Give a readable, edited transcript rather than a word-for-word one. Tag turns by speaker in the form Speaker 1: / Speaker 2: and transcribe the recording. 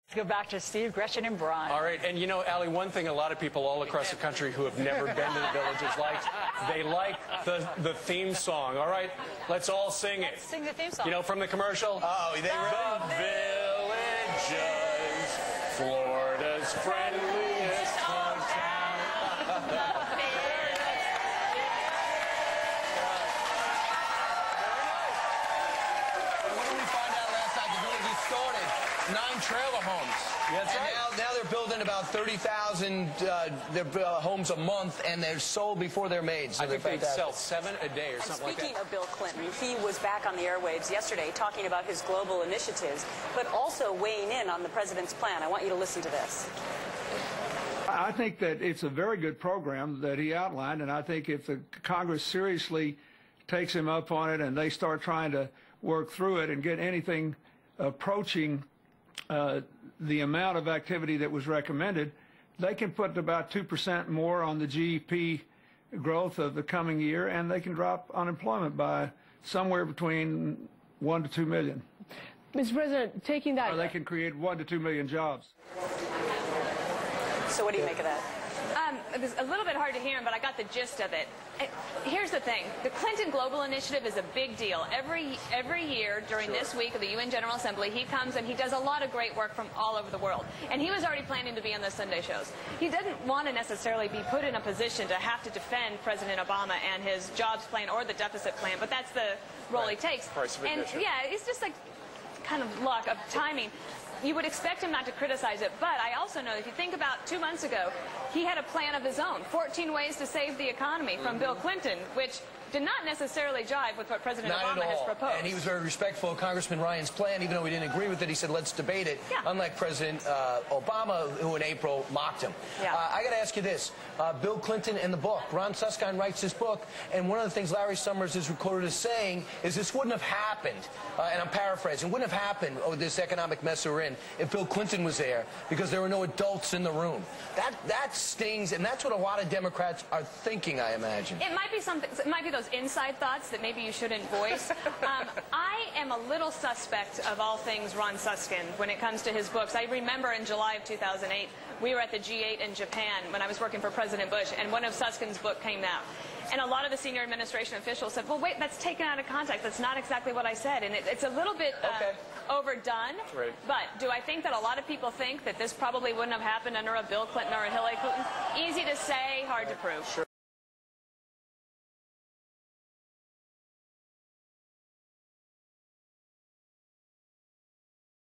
Speaker 1: Let's go back to Steve, Gretchen, and Brian.
Speaker 2: All right, and you know, Allie, one thing a lot of people all across the country who have never been to the Villages like, they like the theme song. All right, let's all sing it.
Speaker 1: Let's sing the theme song.
Speaker 2: You know, from the commercial?
Speaker 3: Oh, they were...
Speaker 2: The Villages, Florida's friendliest hometown.
Speaker 3: What did we find out last night? The Villages started 9 trailer homes.
Speaker 2: That's
Speaker 3: and
Speaker 2: right.
Speaker 3: now they're building about 30,000 homes a month, and they're sold before they're made. So
Speaker 2: I think they sell 7 a day or something like that.
Speaker 4: Speaking of Bill Clinton, he was back on the airwaves yesterday talking about his global initiatives, but also weighing in on the president's plan. I want you to listen to this.
Speaker 5: I think that it's a very good program that he outlined, and I think if the Congress seriously takes him up on it and they start trying to work through it and get anything approaching the amount of activity that was recommended, they can put about 2% more on the GDP growth of the coming year, and they can drop unemployment by somewhere between 1 to 2 million.
Speaker 6: Mr. President, taking that...
Speaker 5: Or they can create 1 to 2 million jobs.
Speaker 4: So what do you make of that?
Speaker 7: It was a little bit hard to hear him, but I got the gist of it. Here's the thing. The Clinton Global Initiative is a big deal. Every year during this week of the UN General Assembly, he comes and he does a lot of great work from all over the world. And he was already planning to be on the Sunday shows. He doesn't want to necessarily be put in a position to have to defend President Obama and his jobs plan or the deficit plan, but that's the role he takes. And yeah, it's just like kind of luck of timing. You would expect him not to criticize it, but I also know if you think about 2 months ago, he had a plan of his own, 14 ways to save the economy from Bill Clinton, which did not necessarily jive with what President Obama has proposed.
Speaker 3: And he was very respectful of Congressman Ryan's plan, even though he didn't agree with it. He said, let's debate it,
Speaker 7: yeah.
Speaker 3: Unlike President Obama, who in April mocked him.
Speaker 7: Yeah.
Speaker 3: I got to ask you this. Bill Clinton and the book. Ron Suskind writes this book, and one of the things Larry Summers is recorded as saying is this wouldn't have happened, and I'm paraphrasing, wouldn't have happened, this economic mess we're in, if Bill Clinton was there, because there were no adults in the room. That stings, and that's what a lot of Democrats are thinking, I imagine.
Speaker 7: It might be something. It might be those inside thoughts that maybe you shouldn't voice. I am a little suspect of all things Ron Suskind when it comes to his books. I remember in July of 2008, we were at the G8 in Japan when I was working for President Bush, and one of Suskind's books came out. And a lot of the senior administration officials said, well, wait, that's taken out of context. That's not exactly what I said. And it's a little bit overdone.
Speaker 2: Right.
Speaker 7: But do I think that a lot of people think that this probably wouldn't have happened under a Bill Clinton or a Hillary Clinton? Easy to say, hard to prove. Sure.